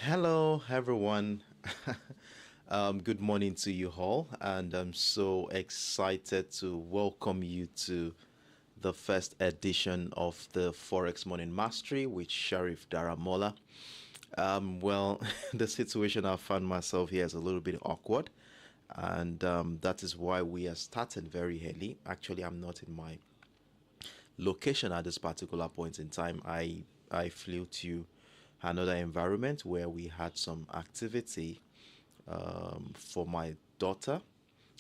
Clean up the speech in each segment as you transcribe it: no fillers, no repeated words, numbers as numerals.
Hello, everyone. Good morning to you all, and I'm so excited to welcome you to the first edition of the Forex Morning Mastery with Sheriff Daramola. Well, the situation I found myself here is a little bit awkward, and that is why we are starting very early. Actually, I'm not in my location at this particular point in time. I flew to another environment where we had some activity for my daughter,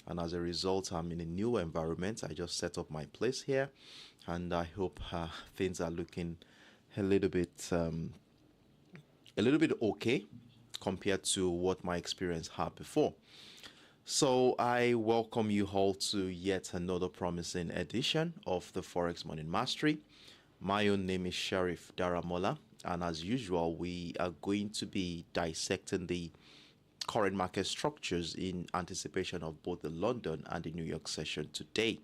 and as a result, I'm in a new environment. I just set up my place here, and I hope things are looking a little bit okay compared to what my experience had before. So I welcome you all to yet another promising edition of the Forex Morning Mastery. My own name is Sheriff Daramola, and as usual, we are going to be dissecting the current market structures in anticipation of both the London and the New York session today.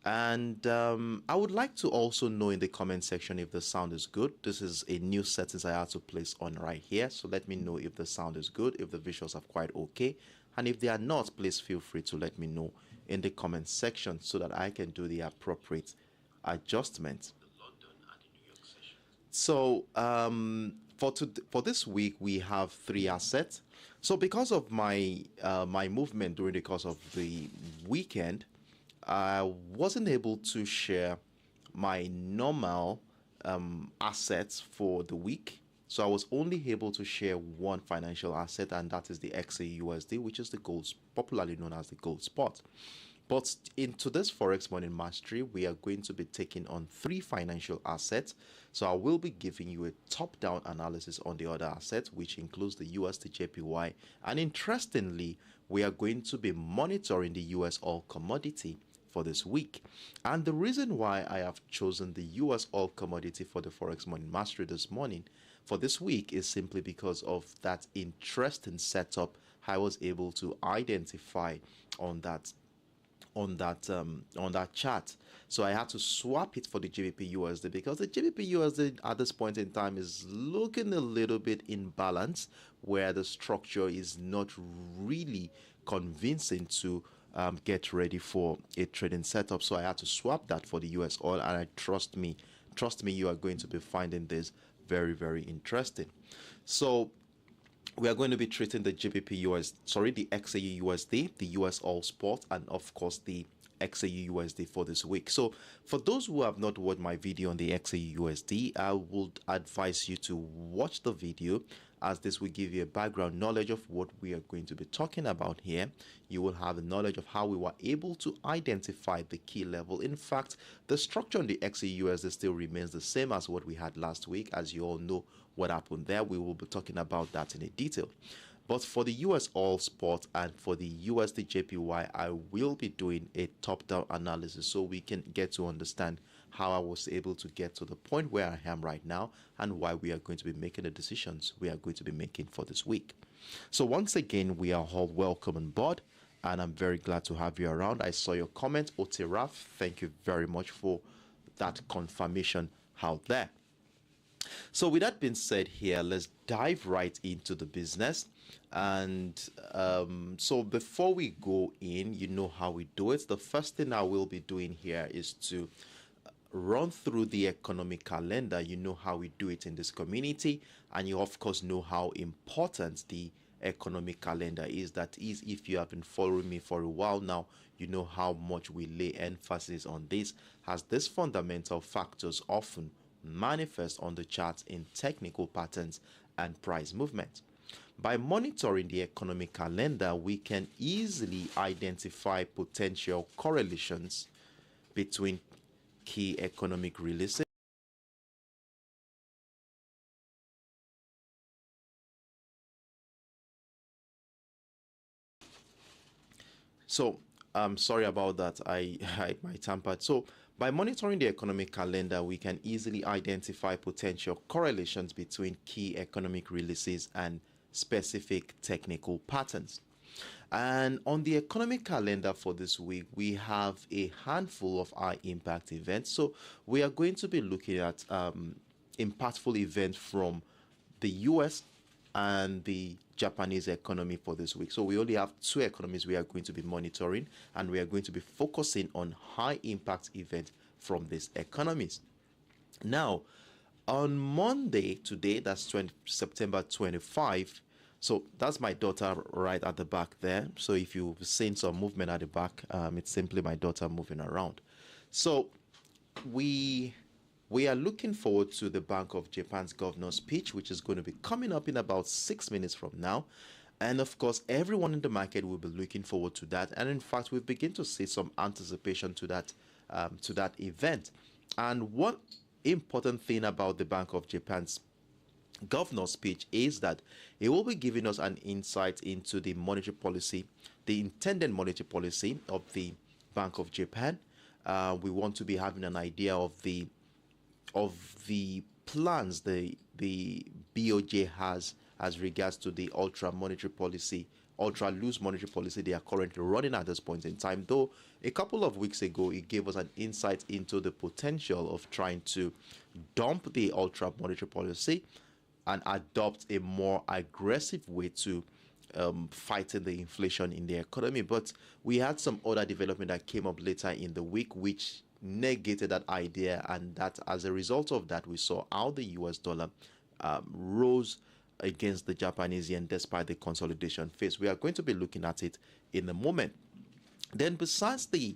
And I would like to also know in the comment section if the sound is good. This is a new settings I had to place on right here. So let me know if the sound is good, if the visuals are quite okay. And if they are not, please feel free to let me know in the comment section so that I can do the appropriate adjustments. So for this week, we have three assets. So because of my movement during the course of the weekend, I wasn't able to share my normal assets for the week. So I was only able to share one financial asset, and that is the XAUUSD, which is the gold, popularly known as the gold spot. But in today's Forex Morning Mastery, we are going to be taking on three financial assets. So I will be giving you a top-down analysis on the other assets, which includes the USDJPY. And interestingly, we are going to be monitoring the US oil commodity for this week. And the reason why I have chosen the US oil commodity for the Forex Morning Mastery this morning for this week is simply because of that interesting setup I was able to identify on that chart. So I had to swap it for the GBP USD because the GBP USD at this point in time is looking a little bit imbalanced, where the structure is not really convincing to get ready for a trading setup. So I had to swap that for the US oil, and trust me, you are going to be finding this very, very interesting. So we are going to be treating the the XAU the US All Spot, and of course the XAU for this week. So for those who have not watched my video on the XAU, I would advise you to watch the video, as this will give you a background knowledge of what we are going to be talking about here. You will have a knowledge of how we were able to identify the key level. In fact, the structure on the XAU still remains the same as what we had last week. As you all know what happened there, we will be talking about that in a detail. But for the US All Spot and for the USDJPY, I will be doing a top-down analysis so we can get to understand how I was able to get to the point where I am right now and why we are going to be making the decisions we are going to be making for this week. So once again, we are all welcome on board, and I'm very glad to have you around. I saw your comment, Otiraf. Thank you very much for that confirmation out there. So with that being said here, let's dive right into the business. And so before we go in, you know how we do it. The first thing I will be doing here is to run through the economic calendar. You know how we do it in this community, and you of course know how important the economic calendar is. That is, if you have been following me for a while now, you know how much we lay emphasis on this, as these fundamental factors often manifest on the charts in technical patterns and price movement. By monitoring the economic calendar, we can easily identify potential correlations between key economic releases. So I'm sorry about that. I my tampered. So by monitoring the economic calendar, we can easily identify potential correlations between key economic releases and specific technical patterns. And on the economic calendar for this week, we have a handful of high impact events. So we are going to be looking at impactful events from the US, and the Japanese economy for this week. So we only have two economies we are going to be monitoring, and we are going to be focusing on high impact events from these economies. Now, on Monday, today, that's September 25. So that's my daughter right at the back there. So if you've seen some movement at the back, it's simply my daughter moving around. So we are looking forward to the Bank of Japan's governor's speech, which is going to be coming up in about 6 minutes from now. And of course, everyone in the market will be looking forward to that. And in fact, we begin to see some anticipation to that event. And one important thing about the Bank of Japan's governor's speech is that it will be giving us an insight into the monetary policy, the intended monetary policy of the Bank of Japan. We want to be having an idea of the plans the BOJ has as regards to the ultra loose monetary policy they are currently running at this point in time. Though a couple of weeks ago, it gave us an insight into the potential of trying to dump the ultra monetary policy and adopt a more aggressive way to fighting the inflation in the economy. But we had some other development that came up later in the week, which negated that idea, and that as a result of that, we saw how the US dollar rose against the Japanese yen despite the consolidation phase. We are going to be looking at it in a moment. Then, besides the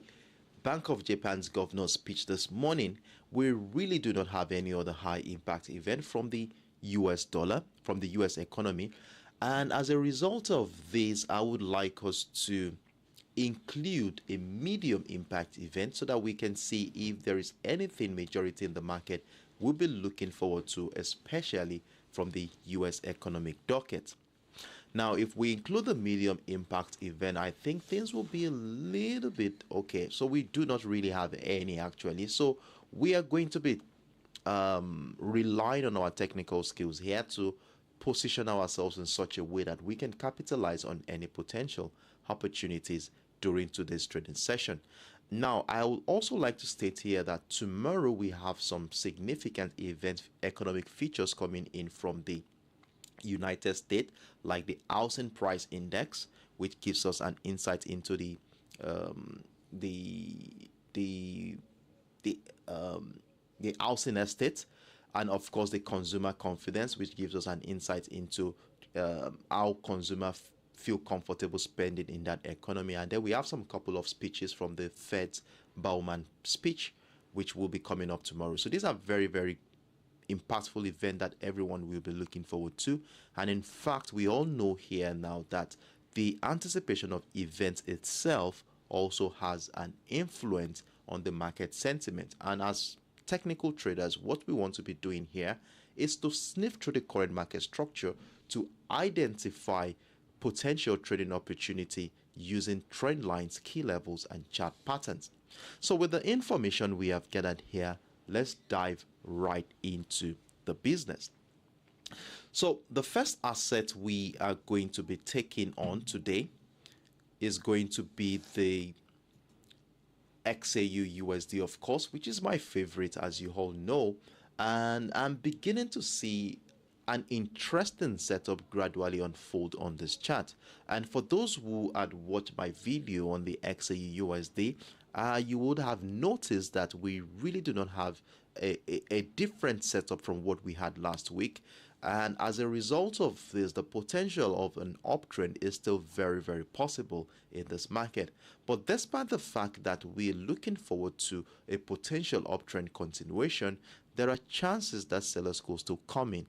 Bank of Japan's governor's speech this morning, we really do not have any other high impact event from the US dollar, from the US economy. And as a result of this, I would like us to include a medium impact event so that we can see if there is anything majority in the market we'll be looking forward to, especially from the US economic docket. Now, if we include the medium impact event, I think things will be a little bit okay. So we do not really have any actually. So we are going to be relying on our technical skills here to position ourselves in such a way that we can capitalize on any potential opportunities during today's trading session. Now, I would also like to state here that tomorrow we have some significant economic features coming in from the United States, like the housing price index, which gives us an insight into the housing estate, and of course the consumer confidence, which gives us an insight into how consumers feel comfortable spending in that economy. And then we have some couple of speeches from the Fed's Bowman speech, which will be coming up tomorrow. So these are very, very impactful event that everyone will be looking forward to. And in fact, we all know here now that the anticipation of events itself also has an influence on the market sentiment. And as technical traders, what we want to be doing here is to sniff through the current market structure to identify potential trading opportunity using trend lines, key levels, and chart patterns. So with the information we have gathered here, let's dive right into the business. So the first asset we are going to be taking on today is going to be the XAUUSD, of course, which is my favorite, as you all know. And I'm beginning to see an interesting setup gradually unfold on this chart. And for those who had watched my video on the XAUUSD, you would have noticed that we really do not have a different setup from what we had last week. And as a result of this, the potential of an uptrend is still very, very possible in this market. But despite the fact that we're looking forward to a potential uptrend continuation, there are chances that sellers could still come in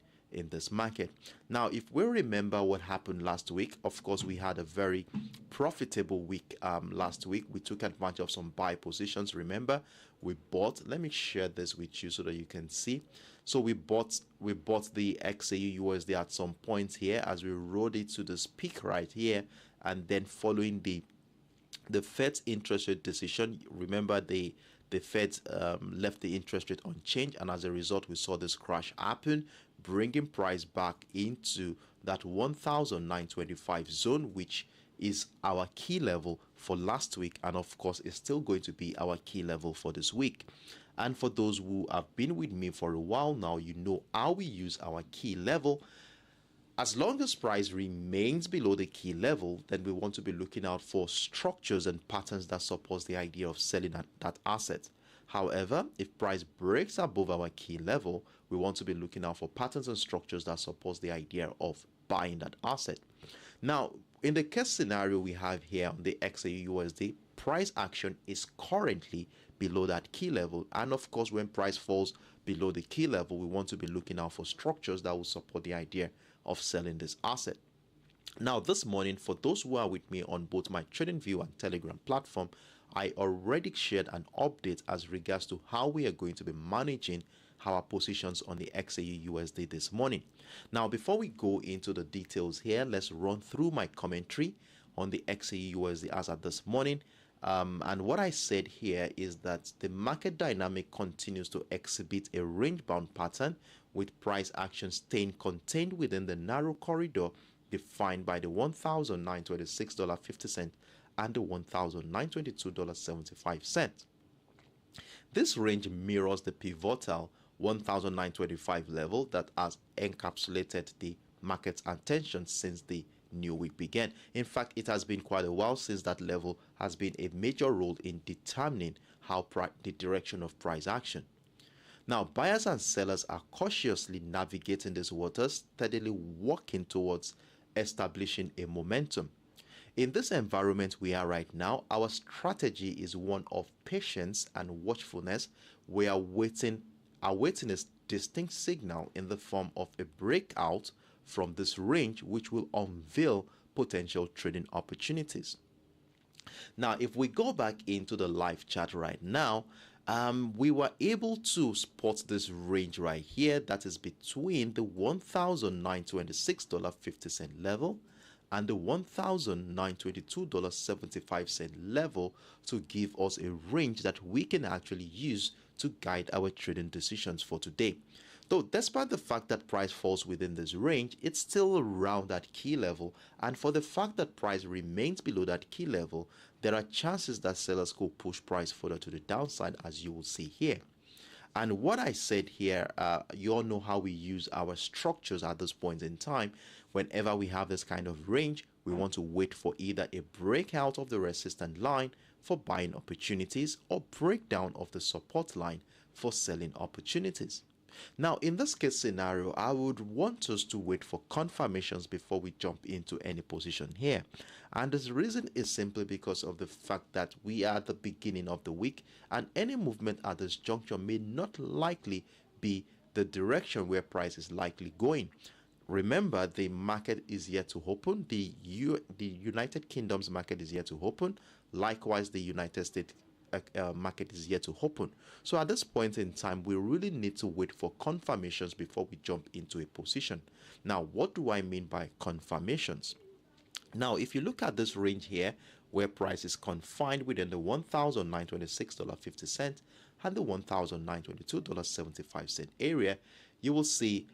this market. Now, if we remember what happened last week, of course, we had a very profitable week last week. We took advantage of some buy positions. Remember, we bought, let me share this with you so that you can see. So we bought the XAUUSD at some points here as we rode it to this peak right here, and then following the Fed's interest rate decision. Remember, the Fed left the interest rate unchanged, and as a result, we saw this crash happen, bringing price back into that 1,925 zone, which is our key level for last week, and of course is still going to be our key level for this week. And for those who have been with me for a while now, you know how we use our key level. As long as price remains below the key level, then we want to be looking out for structures and patterns that support the idea of selling that asset. However, if price breaks above our key level, we want to be looking out for patterns and structures that support the idea of buying that asset. Now, in the case scenario we have here on the XAUUSD, price action is currently below that key level. And of course, when price falls below the key level, we want to be looking out for structures that will support the idea of selling this asset. Now, this morning, for those who are with me on both my TradingView and Telegram platform, I already shared an update as regards to how we are going to be managing our positions on the XAUUSD this morning. Now, before we go into the details here, let's run through my commentary on the XAUUSD as at this morning. And what I said here is that the market dynamic continues to exhibit a range-bound pattern, with price action staying contained within the narrow corridor defined by the $1,926.50 and the $1,922.75. This range mirrors the pivotal 1,925 level that has encapsulated the market's attention since the new week began. In fact, it has been quite a while since that level has been a major role in determining how the direction of price action. Now, buyers and sellers are cautiously navigating these waters, steadily working towards establishing a momentum. In this environment we are right now, our strategy is one of patience and watchfulness. We are awaiting a distinct signal in the form of a breakout from this range, which will unveil potential trading opportunities. Now, if we go back into the live chart right now, we were able to spot this range right here that is between the $1,926.50 level and the $1,922.75 level to give us a range that we can actually use to guide our trading decisions for today. Though despite the fact that price falls within this range, it's still around that key level, and for the fact that price remains below that key level, there are chances that sellers could push price further to the downside, as you will see here. And what I said here, you all know how we use our structures at this point in time. Whenever we have this kind of range, we want to wait for either a breakout of the resistance line for buying opportunities or breakdown of the support line for selling opportunities. Now, in this case scenario, I would want us to wait for confirmations before we jump into any position here. And the reason is simply because of the fact that we are at the beginning of the week, and any movement at this juncture may not likely be the direction where price is likely going. Remember, the market is yet to open. The United Kingdom's market is yet to open. Likewise, the United States market is yet to open. So at this point in time, we really need to wait for confirmations before we jump into a position. Now, what do I mean by confirmations? Now, if you look at this range here, where price is confined within the $1,926.50 and the $1,922.75 area, you will see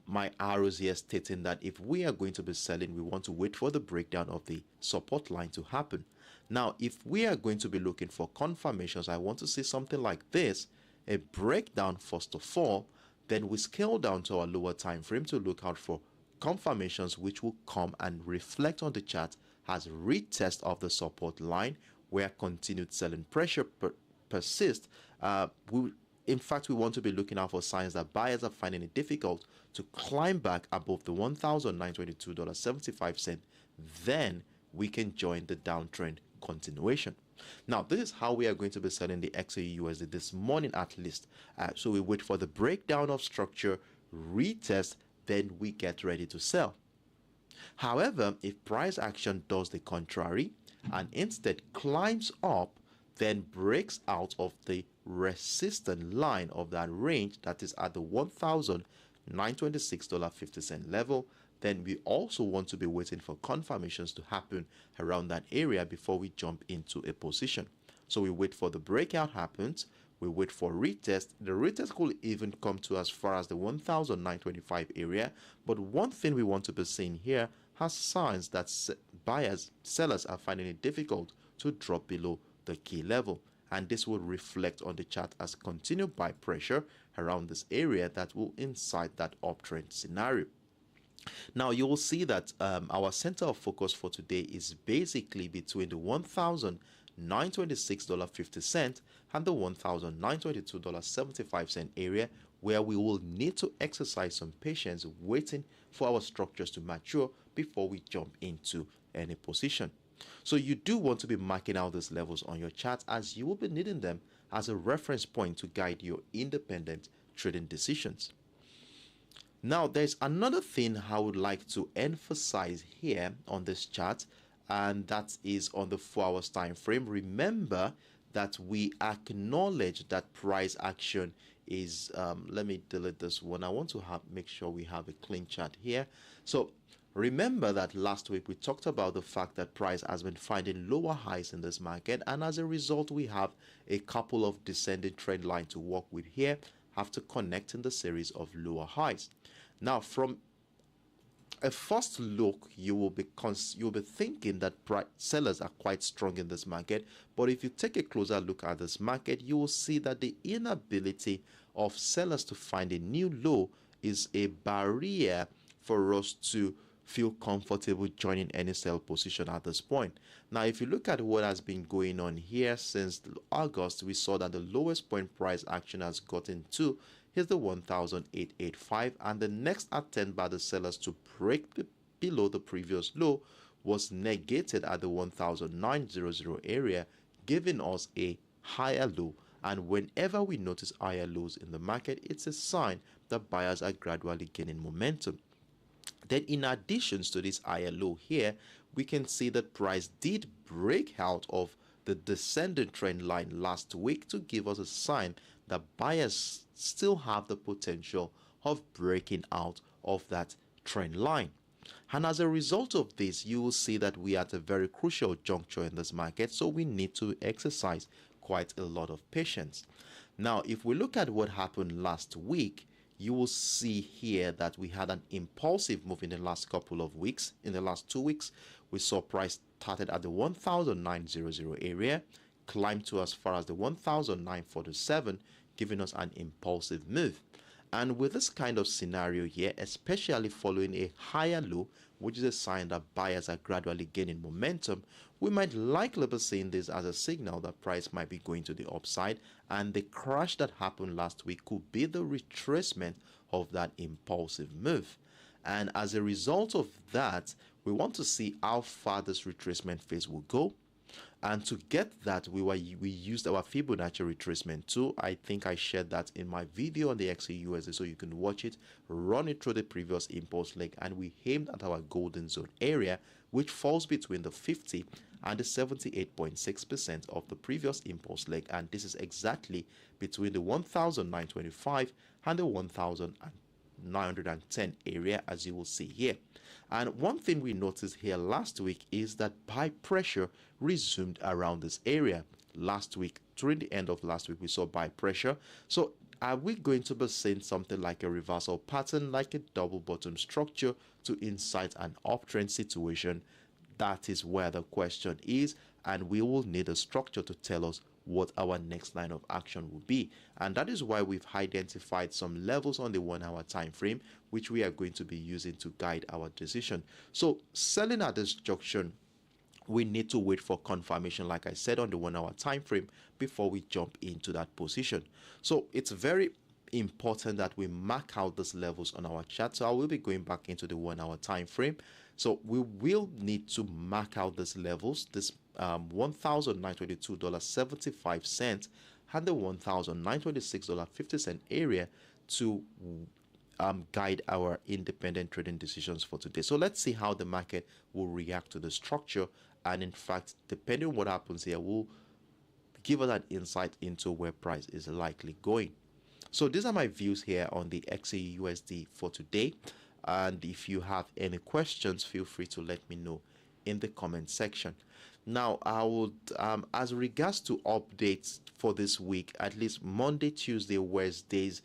my arrows here stating that if we are going to be selling, we want to wait for the breakdown of the support line to happen. Now, if we are going to be looking for confirmations, I want to see something like this, a breakdown first of all, then we scale down to our lower time frame to look out for confirmations which will come and reflect on the chart as retest of the support line where continued selling pressure persists. In fact, we want to be looking out for signs that buyers are finding it difficult to climb back above the $1,922.75. Then we can join the downtrend continuation. Now, this is how we are going to be selling the XAUUSD this morning at least. So we wait for the breakdown of structure, retest, then we get ready to sell. However, if price action does the contrary and instead climbs up, then breaks out of the resistance line of that range that is at the $1,926.50 level, then we also want to be waiting for confirmations to happen around that area before we jump into a position. So we wait for the breakout happens, we wait for retest. The retest could even come to as far as the 1,925 area, but one thing we want to be seeing here has signs that sellers are finding it difficult to drop below the key level, and this will reflect on the chart as continued buy pressure around this area that will incite that uptrend scenario. Now you will see that our center of focus for today is basically between the $1,926.50 and the $1,922.75 area, where we will need to exercise some patience waiting for our structures to mature before we jump into any position. So you do want to be marking out these levels on your chart, as you will be needing them as a reference point to guide your independent trading decisions. Now, there's another thing I would like to emphasize here on this chart, and that is on the 4 hours time frame. Remember that we acknowledge that price action is, let me delete this one. I want to make sure we have a clean chart here. So remember that last week we talked about the fact that price has been finding lower highs in this market, and as a result we have a couple of descending trend line to work with here after connecting the series of lower highs. Now, from a first look, you will be thinking that sellers are quite strong in this market, but if you take a closer look at this market, you will see that the inability of sellers to find a new low is a barrier for us to feel comfortable joining any sell position at this point. Now, if you look at what has been going on here since August, we saw that the lowest point price action has gotten to is the 1,885, and the next attempt by the sellers to break below the previous low was negated at the 1,900 area, giving us a higher low. And whenever we notice higher lows in the market, it's a sign that buyers are gradually gaining momentum. Then, in addition to this higher low here, we can see that price did break out of the descending trend line last week to give us a sign that buyers still have the potential of breaking out of that trend line. And as a result of this, you will see that we are at a very crucial juncture in this market, so we need to exercise quite a lot of patience. Now, if we look at what happened last week, you will see here that we had an impulsive move in the last couple of weeks. In the last 2 weeks, we saw price started at the 1,900 area, climbed to as far as the 1,947, giving us an impulsive move. And with this kind of scenario here, especially following a higher low, which is a sign that buyers are gradually gaining momentum, we might likely be seeing this as a signal that price might be going to the upside, and the crash that happened last week could be the retracement of that impulsive move. And as a result of that, we want to see how far this retracement phase will go. And to get that, we used our Fibonacci retracement tool. I think I shared that in my video on the XAUUSD, so you can watch it, run it through the previous impulse leg, and we aimed at our golden zone area, which falls between the 50 and the 78.6% of the previous impulse leg, and this is exactly between the 1,925 and the 1,910 area, as you will see here. And one thing we noticed here last week is that buy pressure resumed around this area. Last week, during the end of last week, we saw buy pressure. So are we going to be seeing something like a reversal pattern, like a double bottom structure to incite an uptrend situation? That is where the question is, and we will need a structure to tell us what our next line of action will be. And that is why we've identified some levels on the 1 hour time frame, which we are going to be using to guide our decision. So selling at this junction, we need to wait for confirmation, like I said, on the 1 hour time frame before we jump into that position. So it's very important that we mark out these levels on our chart. So I will be going back into the 1 hour time frame. So we will need to mark out these levels, this $1,922.75 and the $1,926.50 area to guide our independent trading decisions for today. So let's see how the market will react to the structure, and in fact, depending on what happens here, will give us an insight into where price is likely going. So these are my views here on the XAUUSD for today, and if you have any questions, feel free to let me know in the comment section. Now, I would, as regards to updates for this week, at least Monday, Tuesday, Wednesdays,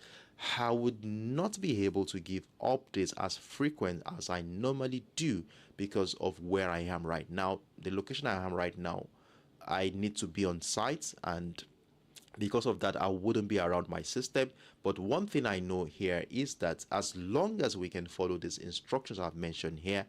I would not be able to give updates as frequent as I normally do because of where I am right now. The location I am right now, I need to be on site, and Because of that, I wouldn't be around my system. But one thing I know here is that as long as we can follow these instructions I've mentioned here,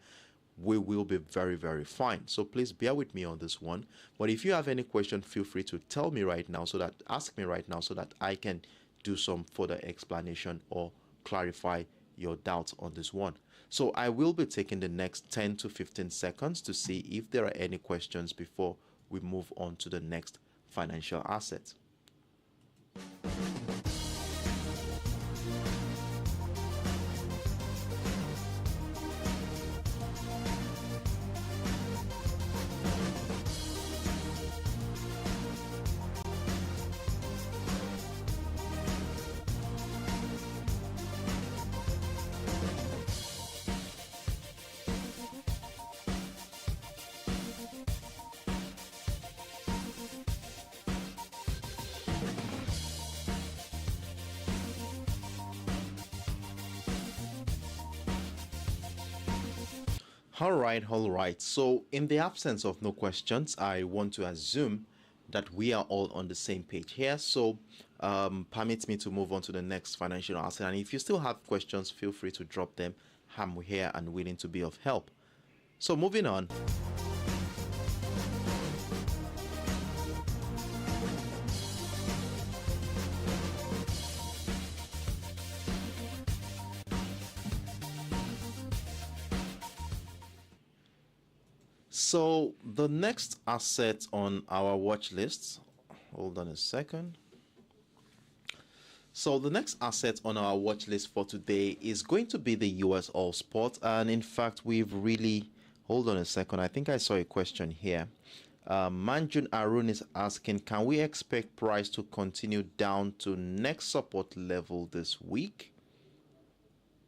we will be very, very fine. So please bear with me on this one. But if you have any question, feel free to tell me right now, so that ask me right now so that I can do some further explanation or clarify your doubts on this one. So I will be taking the next 10 to 15 seconds to see if there are any questions before we move on to the next financial asset. All right. So, in the absence of no questions, I want to assume that we are all on the same page here. So, permit me to move on to the next financial asset. And if you still have questions, feel free to drop them. I'm here and willing to be of help. So, moving on. So the next asset on our watch list, hold on a second. So the next asset on our watch list for today is going to be the US All Spot. And in fact, we've really, hold on a second. I think I saw a question here. Manjun Arun is asking, can we expect price to continue down to next support level this week?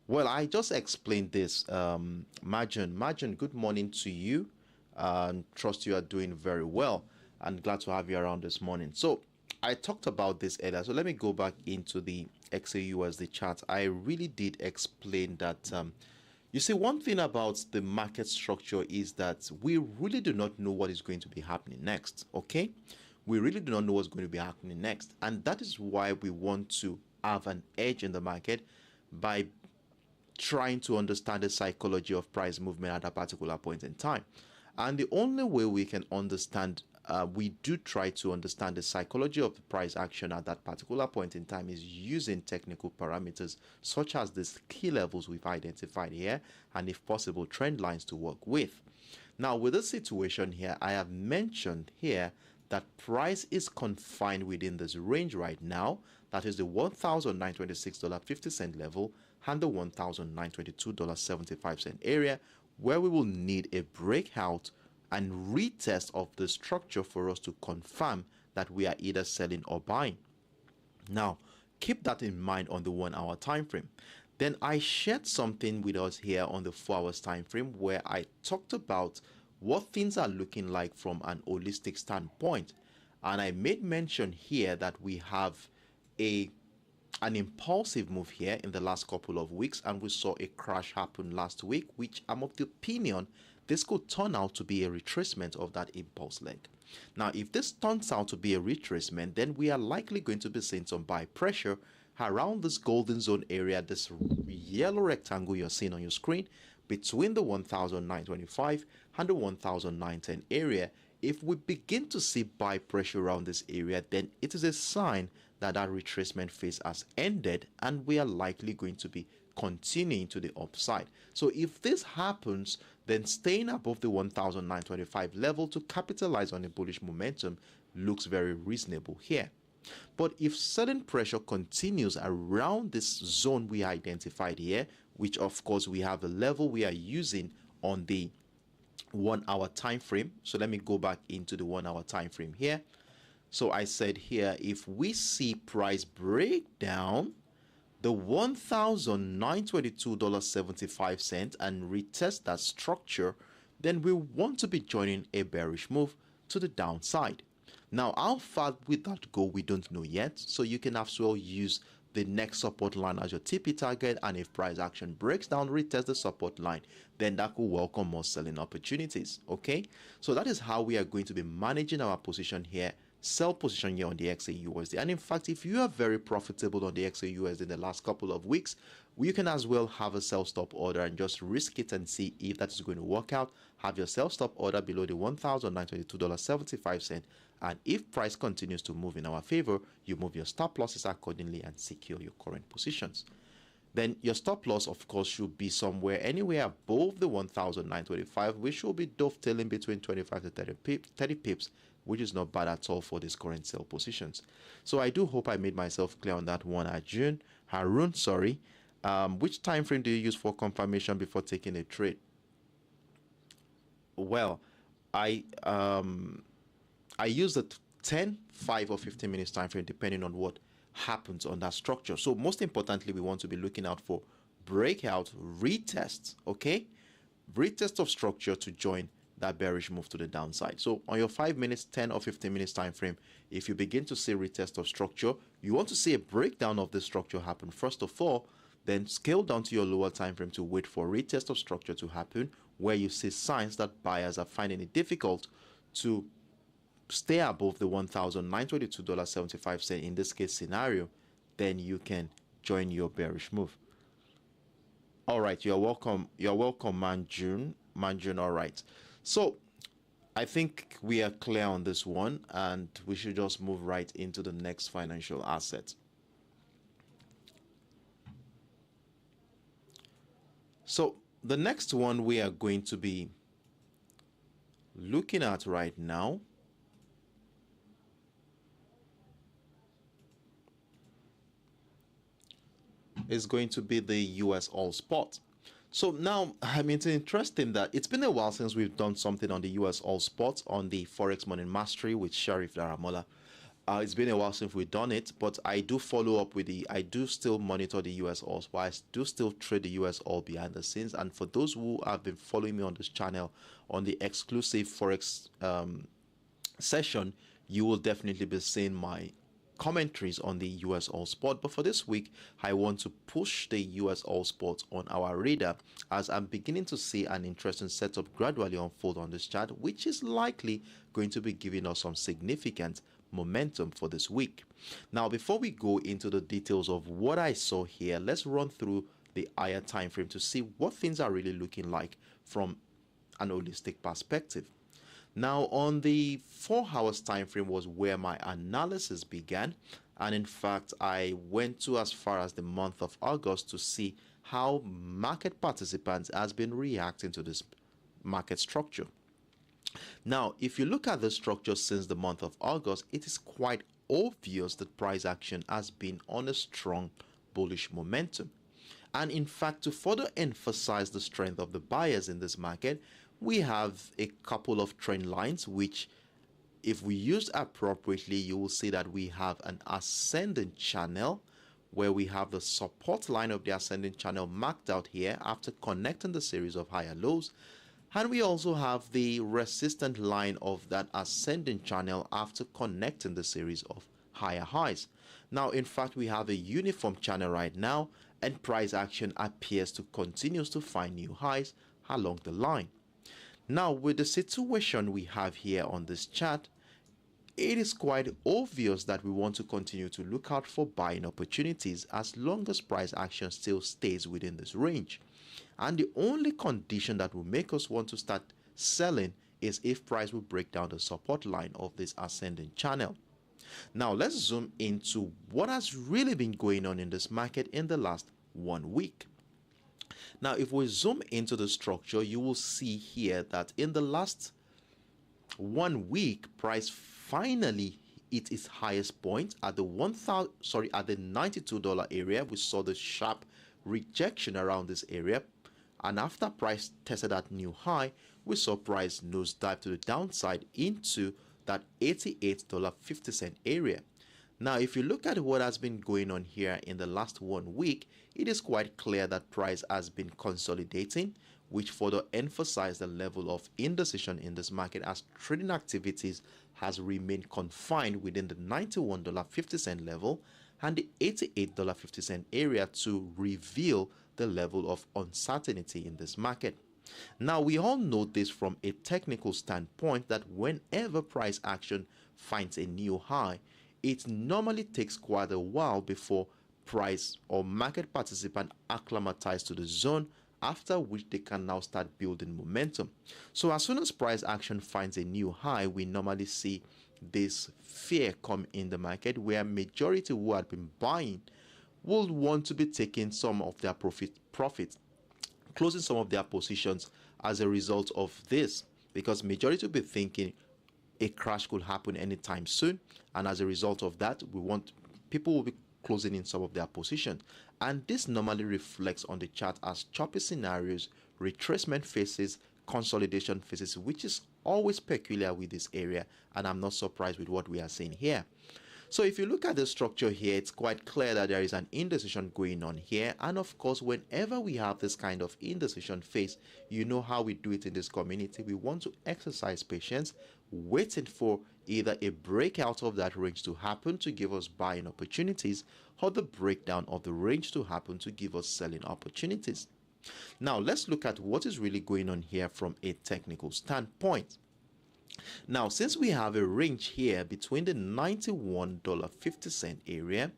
Well, I just explained this. Majun, good morning to you. Trust you are doing very well, and glad to have you around this morning. So I talked about this earlier, so let me go back into the XAUUSD chart. I really did explain that you see, one thing about the market structure is that we really do not know what is going to be happening next. Okay, we really do not know what's going to be happening next, and that is why we want to have an edge in the market by trying to understand the psychology of price movement at a particular point in time. And the only way we can understand, we do try to understand the psychology of the price action at that particular point in time, is using technical parameters such as these key levels we've identified here, and if possible, trend lines to work with. Now, with this situation here, I have mentioned here that price is confined within this range right now. That is the $1,926.50 level and the $1,922.75 area, where we will need a breakout and retest of the structure for us to confirm that we are either selling or buying. Now, keep that in mind on the 1 hour time frame. Then I shared something with us here on the 4 hours time frame where I talked about what things are looking like from an holistic standpoint. And I made mention here that we have an impulsive move here in the last couple of weeks, and we saw a crash happen last week, which I'm of the opinion this could turn out to be a retracement of that impulse leg. Now, if this turns out to be a retracement, then we are likely going to be seeing some buy pressure around this golden zone area, this yellow rectangle you're seeing on your screen, between the 1,925 and the 1,910 area. If we begin to see buy pressure around this area, then it is a sign that retracement phase has ended and we are likely going to be continuing to the upside. So if this happens, then staying above the 1,925 level to capitalize on the bullish momentum looks very reasonable here. But if selling pressure continues around this zone we identified here, which of course we have a level we are using on the 1 hour time frame. So let me go back into the 1 hour time frame here. So I said here, if we see price break down the $1,922.75 and retest that structure, then we want to be joining a bearish move to the downside. Now, how far will that go, we don't know yet. So you can as well use the next support line as your TP target, and if price action breaks down, retest the support line, then that could welcome more selling opportunities. Okay, so that is how we are going to be managing our position here sell position here on the XAUUSD. And in fact, if you are very profitable on the XAUUSD in the last couple of weeks, you can as well have a sell stop order and just risk it and see if that is going to work out. Have your sell stop order below the $1,922.75, and if price continues to move in our favor, you move your stop losses accordingly and secure your current positions. Then your stop loss, of course, should be somewhere anywhere above the 1,925, which will be dovetailing between 25 to 30 pips, which is not bad at all for these current sell positions. So I do hope I made myself clear on that one. Harun, sorry. Which time frame do you use for confirmation before taking a trade? Well, I use the 10, 5, or 15 minutes time frame depending on what happens on that structure. So most importantly, we want to be looking out for breakout retests, okay? Retest of structure to join that bearish move to the downside. So on your 5 minutes, 10 or 15 minutes time frame, if you begin to see retest of structure, you want to see a breakdown of the structure happen first of all, then scale down to your lower time frame to wait for retest of structure to happen, where you see signs that buyers are finding it difficult to stay above the $1,922.75 in this case scenario, then you can join your bearish move. All right, you're welcome, Manjun. All right, so I think we are clear on this one, and we should just move right into the next financial asset. So the next one we are going to be looking at right now is going to be the US All Spot. So now, I mean, it's interesting that it's been a while since we've done something on the US All Spot on the Forex Morning Mastery with Sheriff Daramola. It's been a while since we've done it, but I do follow up with I do still monitor the US All Spot. I do still trade the US All behind the scenes. And for those who have been following me on this channel on the exclusive Forex session, you will definitely be seeing my commentaries on the US All Spot. But for this week, I want to push the US All Spot on our radar, as I'm beginning to see an interesting setup gradually unfold on this chart, which is likely going to be giving us some significant momentum for this week. Now, before we go into the details of what I saw here, let's run through the higher time frame to see what things are really looking like from an holistic perspective. Now, on the 4 hours time frame was where my analysis began, and in fact I went to as far as the month of August to see how market participants has been reacting to this market structure. Now, if you look at the structure since the month of August, it is quite obvious that price action has been on a strong bullish momentum. And in fact, to further emphasize the strength of the buyers in this market, we have a couple of trend lines which, if we use appropriately, you will see that we have an ascending channel where we have the support line of the ascending channel marked out here after connecting the series of higher lows. And we also have the resistant line of that ascending channel after connecting the series of higher highs. Now, in fact, we have a uniform channel right now, and price action appears to continue to find new highs along the line. Now, with the situation we have here on this chart, it is quite obvious that we want to continue to look out for buying opportunities as long as price action still stays within this range. And the only condition that will make us want to start selling is if price will break down the support line of this ascending channel. Now, let's zoom into what has really been going on in this market in the last 1 week. Now, if we zoom into the structure, you will see here that in the last 1 week, price finally hit its highest point at the $92 area. We saw the sharp rejection around this area, and after price tested that new high, we saw price nosedive to the downside into that $88.50 area. Now, if you look at what has been going on here in the last 1 week, it is quite clear that price has been consolidating, which further emphasizes the level of indecision in this market as trading activities has remained confined within the $91.50 level and the $88.50 area to reveal the level of uncertainty in this market. Now, we all know this from a technical standpoint that whenever price action finds a new high, it normally takes quite a while before price or market participant acclimatize to the zone, after which they can now start building momentum. So as soon as price action finds a new high, we normally see this fear come in the market, where majority who had been buying will want to be taking some of their profits, closing some of their positions as a result of this, because majority will be thinking a crash could happen anytime soon, and as a result of that, people will be closing in some of their position. And this normally reflects on the chart as choppy scenarios, retracement phases, consolidation phases, which is always peculiar with this area, and I'm not surprised with what we are seeing here. So if you look at the structure here, it's quite clear that there is an indecision going on here. And of course, whenever we have this kind of indecision phase, you know how we do it in this community. We want to exercise patience, waiting for either a breakout of that range to happen to give us buying opportunities, or the breakdown of the range to happen to give us selling opportunities. Now, let's look at what is really going on here from a technical standpoint. Now, since we have a range here between the $91.50 area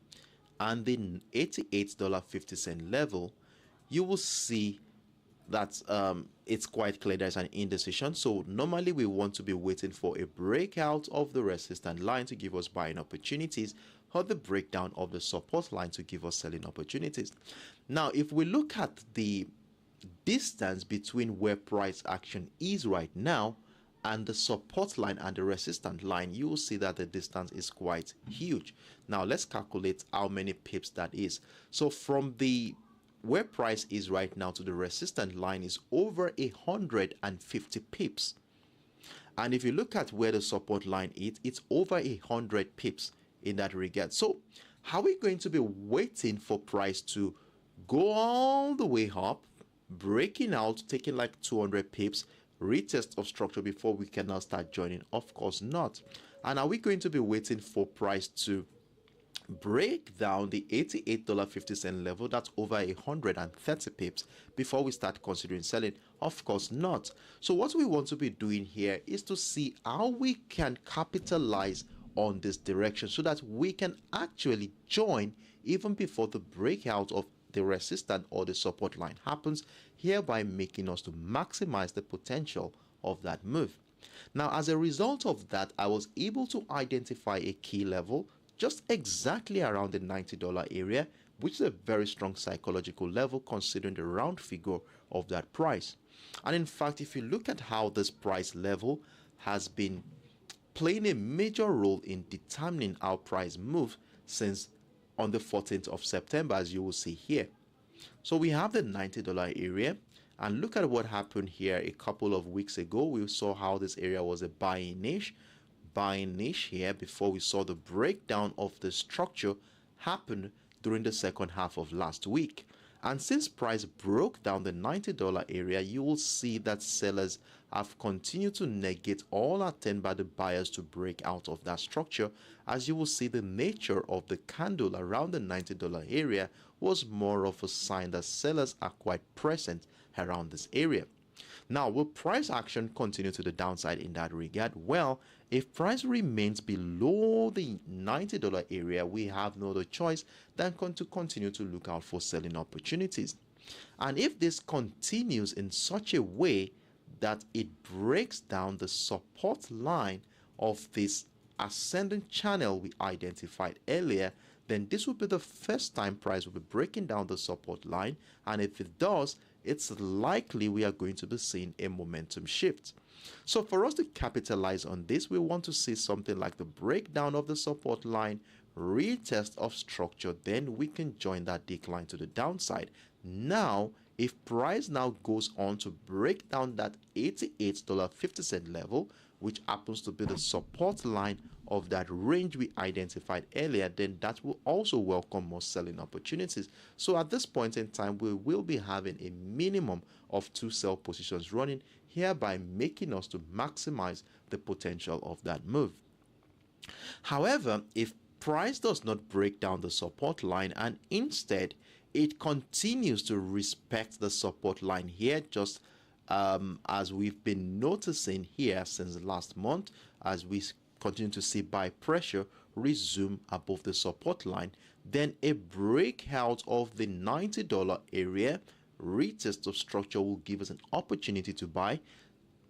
and the $88.50 level, you will see that it's quite clear there's an indecision. So normally we want to be waiting for a breakout of the resistance line to give us buying opportunities, or the breakdown of the support line to give us selling opportunities. Now, if we look at the distance between where price action is right now and the support line and the resistance line, you will see that the distance is quite huge. Now let's calculate how many pips that is. So from the where price is right now to the resistance line is over 150 pips. And if you look at where the support line is, it's over 100 pips in that regard. So how are we going to be waiting for price to go all the way up, breaking out, taking like 200 pips, retest of structure before we can now start joining? Of course not. And are we going to be waiting for price to break down the $88.50 level, that's over 130 pips, before we start considering selling? Of course not. So what we want to be doing here is to see how we can capitalize on this direction so that we can actually join even before the breakout of the resistance or the support line happens, hereby making us to maximize the potential of that move. Now, as a result of that, I was able to identify a key level just exactly around the $90 area, which is a very strong psychological level considering the round figure of that price. And in fact, if you look at how this price level has been playing a major role in determining how price moves since on the 14th of September, as you will see here. So we have the $90 area, and look at what happened here a couple of weeks ago. We saw how this area was a buying niche here before we saw the breakdown of the structure happen during the second half of last week. And since price broke down the $90 area, you will see that sellers have continued to negate all attempt by the buyers to break out of that structure. As you will see, the nature of the candle around the $90 area was more of a sign that sellers are quite present around this area. Now, will price action continue to the downside in that regard? Well, if price remains below the $90 area, we have no other choice than to continue to look out for selling opportunities. And if this continues in such a way that it breaks down the support line of this ascending channel we identified earlier, then this will be the first time price will be breaking down the support line. And if it does, it's likely we are going to be seeing a momentum shift. So for us to capitalize on this, we want to see something like the breakdown of the support line, retest of structure, then we can join that decline to the downside. Now, if price now goes on to break down that $88.50 level, which happens to be the support line of that range we identified earlier, then that will also welcome more selling opportunities. So at this point in time, we will be having a minimum of 2 sell positions running, hereby making us to maximize the potential of that move. However, if price does not break down the support line and instead it continues to respect the support line here, just as we've been noticing here since last month, as we continue to see buy pressure resume above the support line, then a breakout of the $90 area retest of structure will give us an opportunity to buy.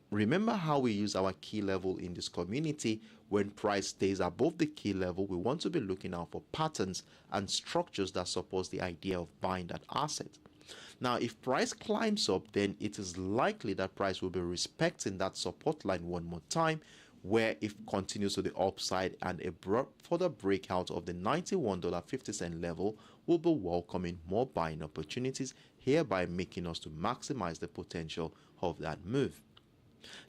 Remember how we use our key level in this community. When price stays above the key level, we want to be looking out for patterns and structures that support the idea of buying that asset. Now, if price climbs up, then it is likely that price will be respecting that support line one more time, where if continues to the upside and a further breakout of the $91.50 level will be welcoming more buying opportunities, hereby making us to maximize the potential of that move.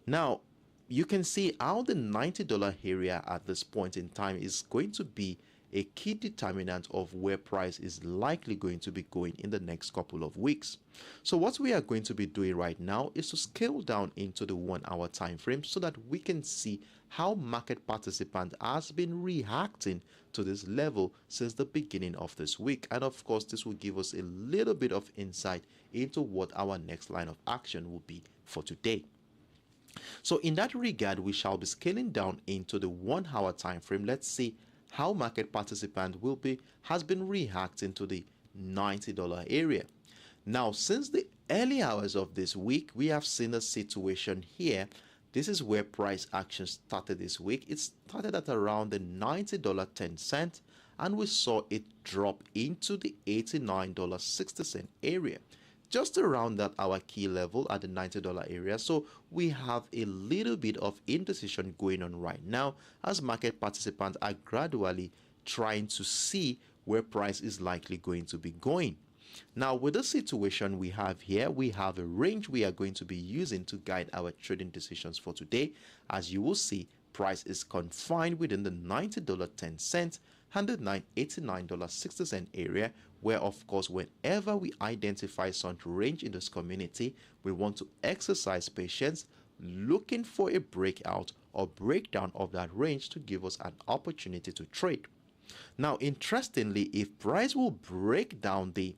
Now, you can see how the $90 area at this point in time is going to be a key determinant of where price is likely going to be going in the next couple of weeks. So what we are going to be doing right now is to scale down into the 1 hour time frame so that we can see how market participant has been reacting to this level since the beginning of this week. And of course, this will give us a little bit of insight into what our next line of action will be for today. So in that regard, we shall be scaling down into the 1 hour time frame. Let's see how market participant has been reacting to the $90 area. Now, since the early hours of this week, we have seen a situation here. This is where price action started this week. It started at around the $90.10 and we saw it drop into the $89.60 area, just around that our key level at the $90 area. So we have a little bit of indecision going on right now as market participants are gradually trying to see where price is likely going to be going. Now, with the situation we have here, we have a range we are going to be using to guide our trading decisions for today. As you will see, price is confined within the $90.10 and the $89.60 area, where of course whenever we identify such range in this community, we want to exercise patience, looking for a breakout or breakdown of that range to give us an opportunity to trade. Now, interestingly, if price will break down the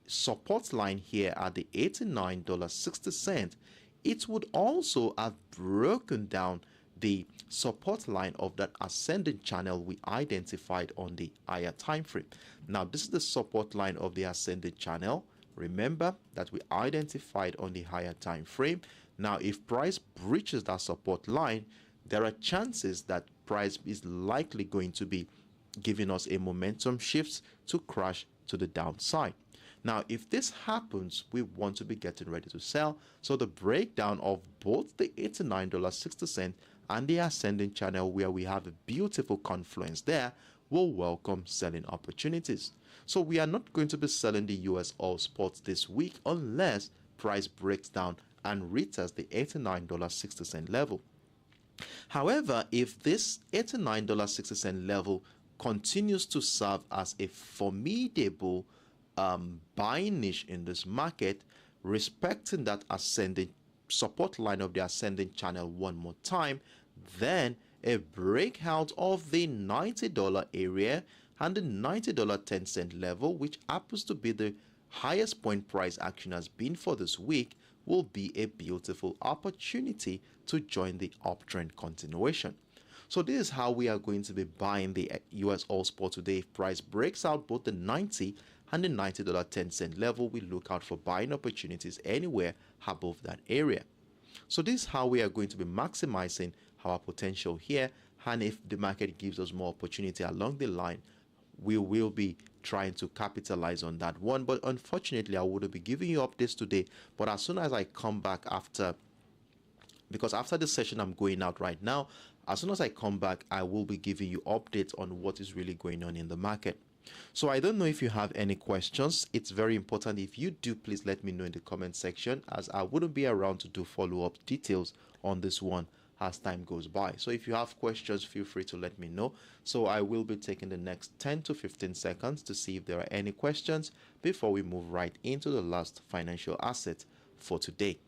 support line here at the $89.60, it would also have broken down the support line of that ascending channel we identified on the higher time frame. Now, this is the support line of the ascending channel. Remember that we identified on the higher time frame. Now, if price breaches that support line, there are chances that price is likely going to be giving us a momentum shift to crash to the downside. Now, if this happens, we want to be getting ready to sell. So the breakdown of both the $89.60 and the ascending channel, where we have a beautiful confluence there, will welcome selling opportunities. So we are not going to be selling the US all spots this week unless price breaks down and reaches the $89.60 level. However, if this $89.60 level continues to serve as a formidable buying niche in this market, respecting that ascending support line of the ascending channel one more time, then a breakout of the $90 area and the $90.10 level, which happens to be the highest point price action has been for this week, will be a beautiful opportunity to join the uptrend continuation. So this is how we are going to be buying the US All Spot today. If price breaks out both the 90 and the $90.10 level, we look out for buying opportunities anywhere above that area. So this is how we are going to be maximizing our potential here. And if the market gives us more opportunity along the line, we will be trying to capitalize on that one. But unfortunately, I wouldn't be giving you updates today. But as soon as I come back because after this session I'm going out right now, as soon as I come back, I will be giving you updates on what is really going on in the market. So I don't know if you have any questions. It's very important. If you do, please let me know in the comment section, as I wouldn't be around to do follow-up details on this one as time goes by. So if you have questions, feel free to let me know. So I will be taking the next 10 to 15 seconds to see if there are any questions before we move right into the last financial asset for today.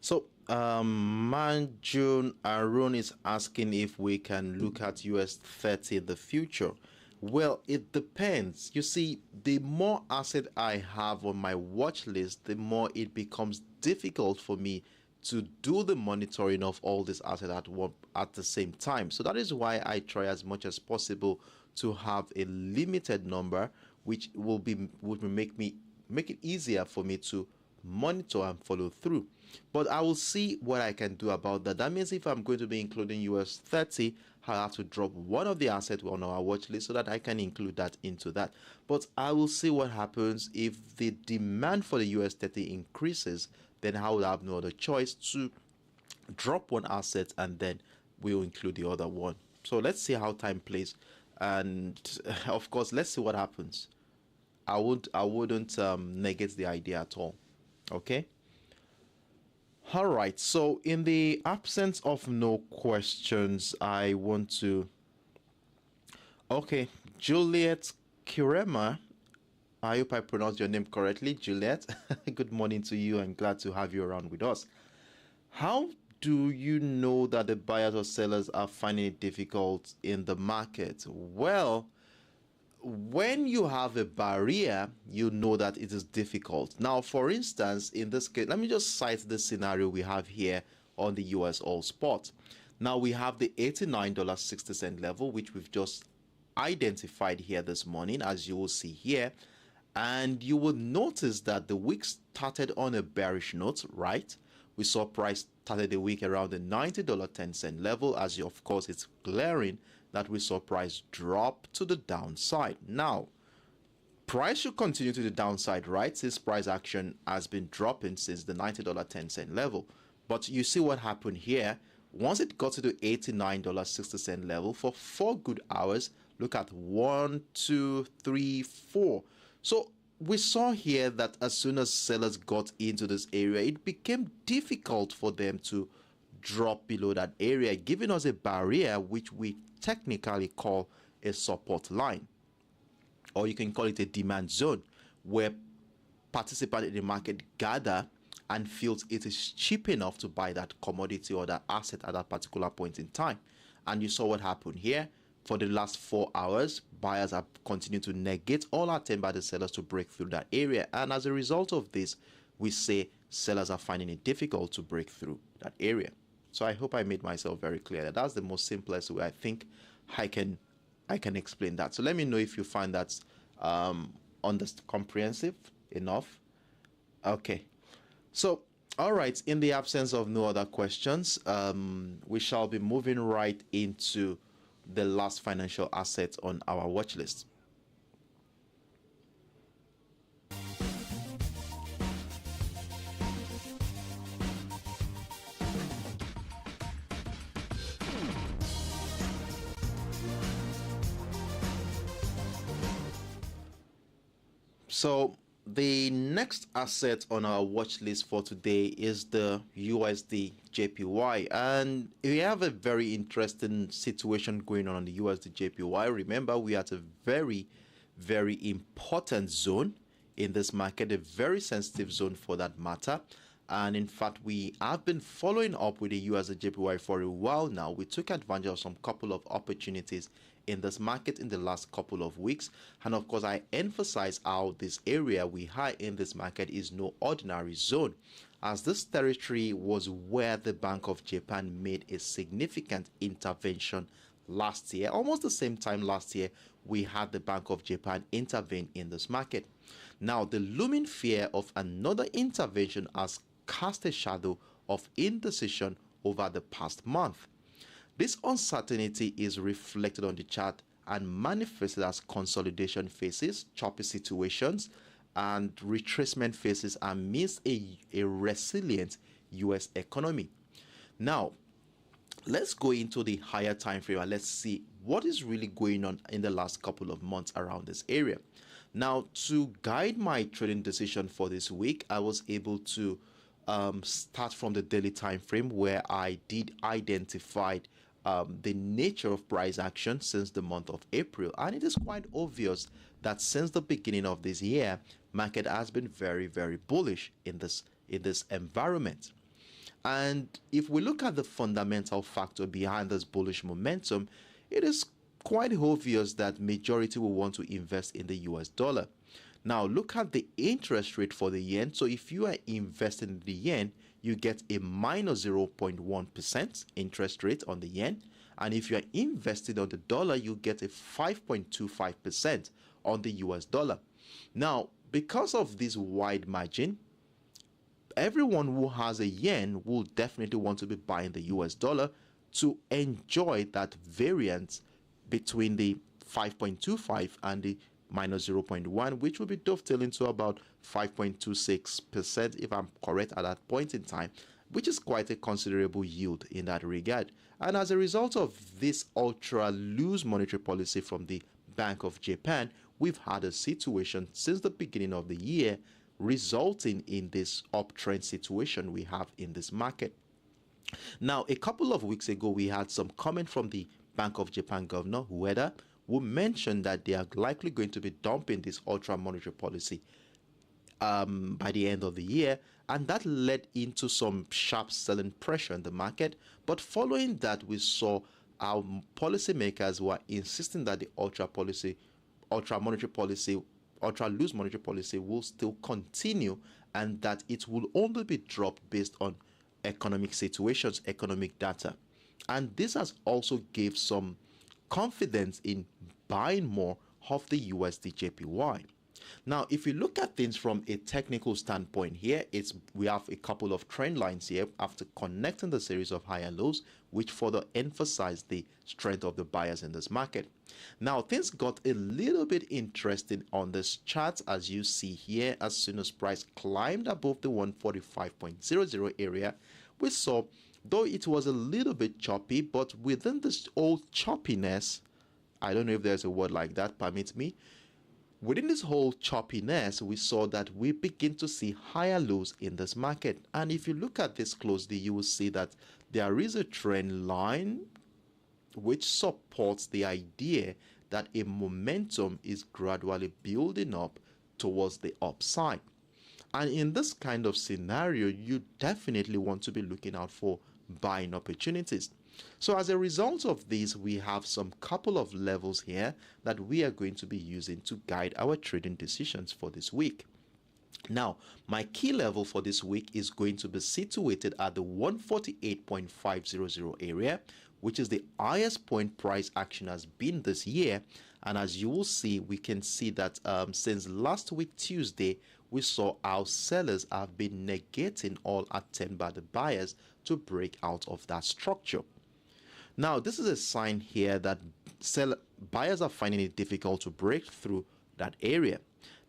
So, Manjun Arun is asking if we can look at US 30 in the future. Well, it depends. You see, the more asset I have on my watch list, the more it becomes difficult for me to do the monitoring of all these assets at the same time. So that is why I try as much as possible to have a limited number, which would make it easier for me to monitor and follow through. But I will see what I can do about that. That means if I'm going to be including US 30, I have to drop one of the assets on our watch list so that I can include that into that. But I will see what happens if the demand for the US 30 increases, then I will have no other choice to drop one asset and then we'll include the other one. So let's see how time plays. And of course, let's see what happens. I wouldn't negate the idea at all. Okay. All right. So in the absence of no questions, I want to. Okay, Juliet Kirema. I hope I pronounced your name correctly, Juliet. Good morning to you and glad to have you around with us. How do you know that the buyers or sellers are finding it difficult in the market? Well, when you have a barrier, you know that it is difficult. Now, for instance, in this case, let me just cite the scenario we have here on the US All Spot. Now, we have the $89.60 level, which we've just identified here this morning, as you will see here. And you will notice that the week started on a bearish note, right? We saw price started the week around the $90.10 level, as of course it's glaring that we saw price drop to the downside. Now, price should continue to the downside, right? Since price action has been dropping since the $90.10 level. But you see what happened here. Once it got to the $89.60 level for 4 good hours, look at 1, 2, 3, 4. So we saw here that as soon as sellers got into this area, it became difficult for them to drop below that area, giving us a barrier which we technically call a support line, or you can call it a demand zone, where participants in the market gather and feels it is cheap enough to buy that commodity or that asset at that particular point in time. And you saw what happened here. For the last 4 hours, buyers have continued to negate all attempt by the sellers to break through that area. And as a result of this, we say sellers are finding it difficult to break through that area. So I hope I made myself very clear. That's the most simplest way I think I can explain that. So let me know if you find that comprehensive enough. Okay. So, all right. In the absence of no other questions, we shall be moving right into the last financial asset on our watch list. So the next asset on our watch list for today is the USDJPY, and we have a very interesting situation going on the USDJPY. Remember, we are at a very, very important zone in this market, a very sensitive zone for that matter. And in fact, we have been following up with the USDJPY for a while now. We took advantage of some couple of opportunities in this market in the last couple of weeks. And of course, I emphasize how this area we are in this market is no ordinary zone, as this territory was where the Bank of Japan made a significant intervention last year. Almost the same time last year, we had the Bank of Japan intervene in this market. Now, the looming fear of another intervention has cast a shadow of indecision over the past month. This uncertainty is reflected on the chart and manifested as consolidation phases, choppy situations, and retracement phases amidst a resilient US economy. Now, let's go into the higher time frame and let's see what is really going on in the last couple of months around this area. Now, to guide my trading decision for this week, I was able to start from the daily time frame, where I did identify the nature of price action since the month of April. And it is quite obvious that since the beginning of this year, market has been very, very bullish in this environment. And if we look at the fundamental factor behind this bullish momentum, it is quite obvious that majority will want to invest in the US dollar. Now look at the interest rate for the yen. So if you are investing in the yen, you get a minus 0.1% interest rate on the yen. And if you are invested on the dollar, you get a 5.25% on the US dollar. Now, because of this wide margin, everyone who has a yen will definitely want to be buying the US dollar to enjoy that variance between the 5.25 and the minus 0.1, which will be dovetailing to about 5.26% if I'm correct at that point in time, which is quite a considerable yield in that regard. And as a result of this ultra loose monetary policy from the Bank of Japan, we've had a situation since the beginning of the year resulting in this uptrend situation we have in this market. Now, a couple of weeks ago, we had some comment from the Bank of Japan Governor Ueda, who mentioned that they are likely going to be dumping this ultra monetary policy by the end of the year, and that led into some sharp selling pressure in the market. But following that, we saw our policymakers were insisting that the ultra loose monetary policy will still continue, and that it will only be dropped based on economic situations, economic data. And this has also gave some confidence in buying more of the USDJPY. Now, if you look at things from a technical standpoint here, we have a couple of trend lines here after connecting the series of higher lows, which further emphasize the strength of the buyers in this market. Now, things got a little bit interesting on this chart, as you see here. As soon as price climbed above the 145.00 area, we saw, though it was a little bit choppy, but within this old choppiness, I don't know if there's a word like that, permit me. Within this whole choppiness, we saw that we begin to see higher lows in this market. And if you look at this closely, you will see that there is a trend line which supports the idea that a momentum is gradually building up towards the upside. And in this kind of scenario, you definitely want to be looking out for buying opportunities. So as a result of this, we have some couple of levels here that we are going to be using to guide our trading decisions for this week. Now, my key level for this week is going to be situated at the 148.500 area, which is the highest point price action has been this year. And as you will see, we can see that since last week Tuesday, we saw our sellers have been negating all attempt by the buyers to break out of that structure. Now, this is a sign here that buyers are finding it difficult to break through that area.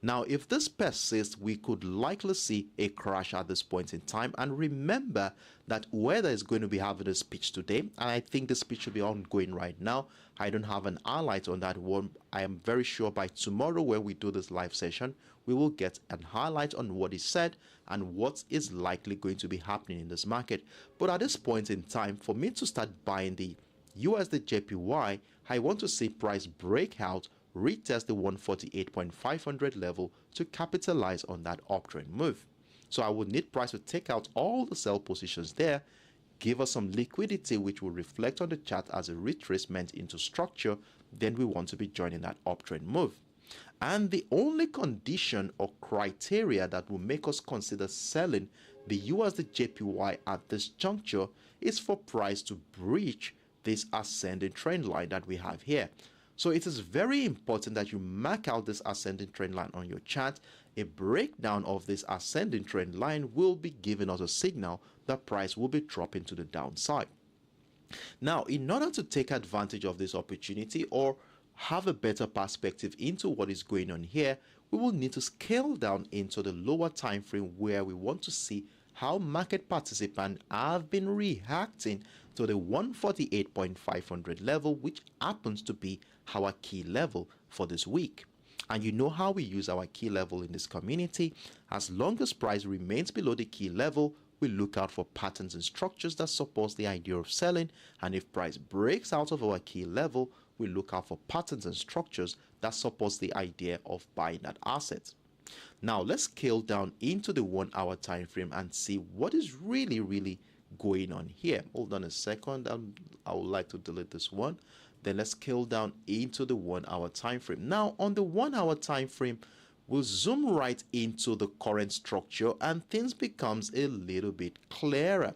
Now, if this persists, we could likely see a crash at this point in time. And remember that Ueda is going to be having a speech today, and I think the speech should be ongoing right now. I don't have an highlight on that one. I am very sure by tomorrow, when we do this live session, we will get a highlight on what is said and what is likely going to be happening in this market. But at this point in time, for me to start buying the USDJPY, I want to see price breakout, retest the 148.500 level to capitalize on that uptrend move. So I would need price to take out all the sell positions there, give us some liquidity, which will reflect on the chart as a retracement into structure. Then we want to be joining that uptrend move. And the only condition or criteria that will make us consider selling the USDJPY at this juncture is for price to breach this ascending trend line that we have here. So it is very important that you mark out this ascending trend line on your chart. A breakdown of this ascending trend line will be giving us a signal that price will be dropping to the downside. Now, in order to take advantage of this opportunity or have a better perspective into what is going on here, we will need to scale down into the lower time frame, where we want to see how market participants have been reacting to the 148.500 level, which happens to be our key level for this week. And you know how we use our key level in this community. As long as price remains below the key level, we look out for patterns and structures that support the idea of selling. And if price breaks out of our key level, we look out for patterns and structures that supports the idea of buying that asset. Now let's scale down into the 1 hour time frame and see what is really going on here. Hold on a second. I would like to delete this one. Then let's scale down into the 1 hour time frame. Now on the 1 hour time frame, we'll zoom right into the current structure and things becomes a little bit clearer.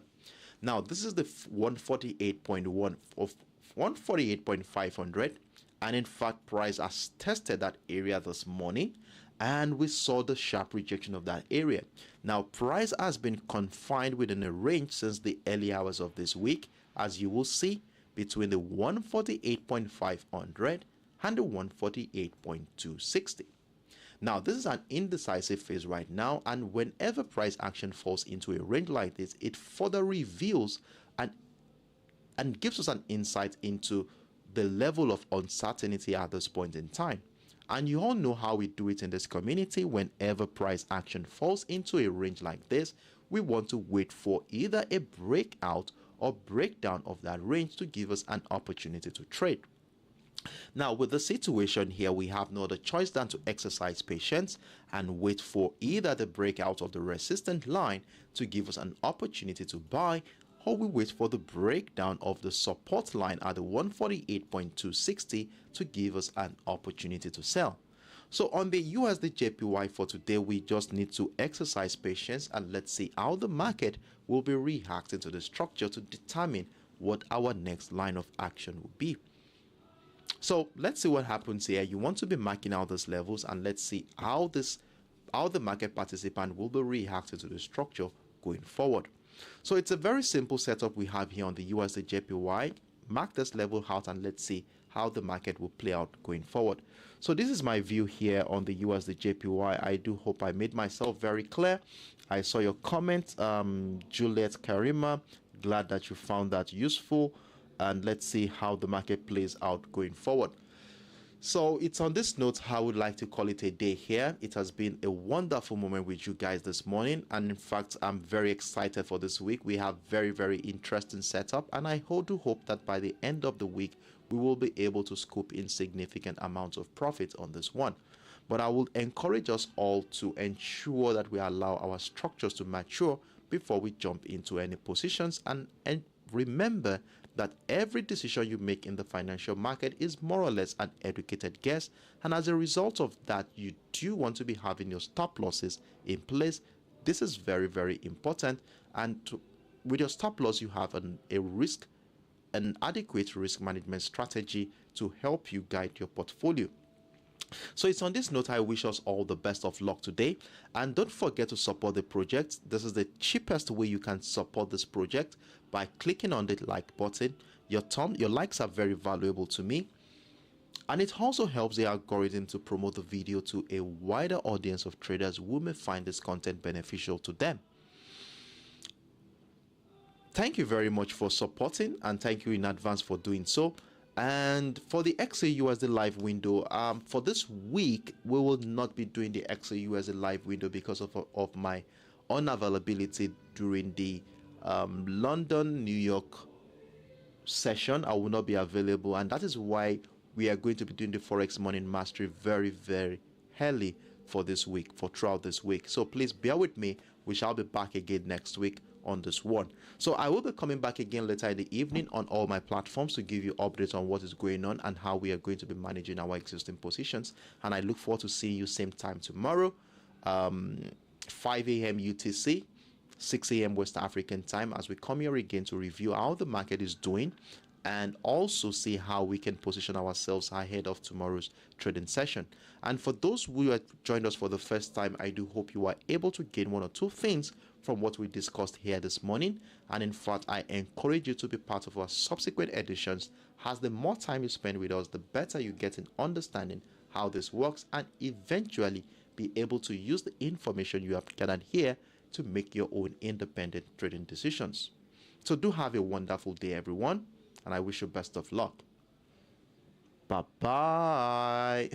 Now this is the 148.1 of 148.500, and in fact price has tested that area this morning and we saw the sharp rejection of that area. Now price has been confined within a range since the early hours of this week, as you will see, between the 148.500 and the 148.260. Now this is an indecisive phase right now, and whenever price action falls into a range like this, it further reveals and gives us an insight into the level of uncertainty at this point in time. And you all know how we do it in this community. Whenever price action falls into a range like this, we want to wait for either a breakout or breakdown of that range to give us an opportunity to trade. Now with the situation here, we have no other choice than to exercise patience and wait for either the breakout of the resistance line to give us an opportunity to buy, or we wait for the breakdown of the support line at the 148.260 to give us an opportunity to sell. So on the USDJPY for today, we just need to exercise patience and let's see how the market will be reacting to the structure to determine what our next line of action will be. So let's see what happens here. You want to be marking out these levels and let's see how the market participant will be reacting to the structure going forward. So it's a very simple setup we have here on the USDJPY. Mark this level out and let's see how the market will play out going forward. So this is my view here on the USDJPY. I do hope I made myself very clear. I saw your comment, Juliet Karima. Glad that you found that useful. And let's see how the market plays out going forward. So it's on this note, I would like to call it a day here. It has been a wonderful moment with you guys this morning. And in fact, I'm very excited for this week. We have very interesting setup. And I do hope that by the end of the week, we will be able to scoop in significant amounts of profit on this one. But I will encourage us all to ensure that we allow our structures to mature before we jump into any positions. And remember that every decision you make in the financial market is more or less an educated guess, and as a result of that, you do want to be having your stop losses in place. This is very important, and with your stop loss you have an adequate risk management strategy to help you guide your portfolio. So it's on this note, I wish us all the best of luck today, and don't forget to support the project. This is the cheapest way you can support this project, by clicking on the like button. Your likes are very valuable to me, and it also helps the algorithm to promote the video to a wider audience of traders who may find this content beneficial to them. Thank you very much for supporting, and thank you in advance for doing so. And for the XAUUSD live window, for this week, we will not be doing the XAUUSD live window because of my unavailability during the London, New York session. I will not be available, and that is why we are going to be doing the Forex Morning Mastery very early for this week, throughout this week. So please bear with me. We shall be back again next week on this one. So I will be coming back again later in the evening on all my platforms to give you updates on what is going on and how we are going to be managing our existing positions. And I look forward to seeing you same time tomorrow, 5 a.m. UTC, 6 a.m. West African time, as we come here again to review how the market is doing and also see how we can position ourselves ahead of tomorrow's trading session. And for those who have joined us for the first time, I do hope you are able to gain one or two things from what we discussed here this morning. And in fact, I encourage you to be part of our subsequent editions, as the more time you spend with us, the better you get in understanding how this works and eventually be able to use the information you have gathered here to make your own independent trading decisions. So do have a wonderful day, everyone, and I wish you best of luck. Bye-bye.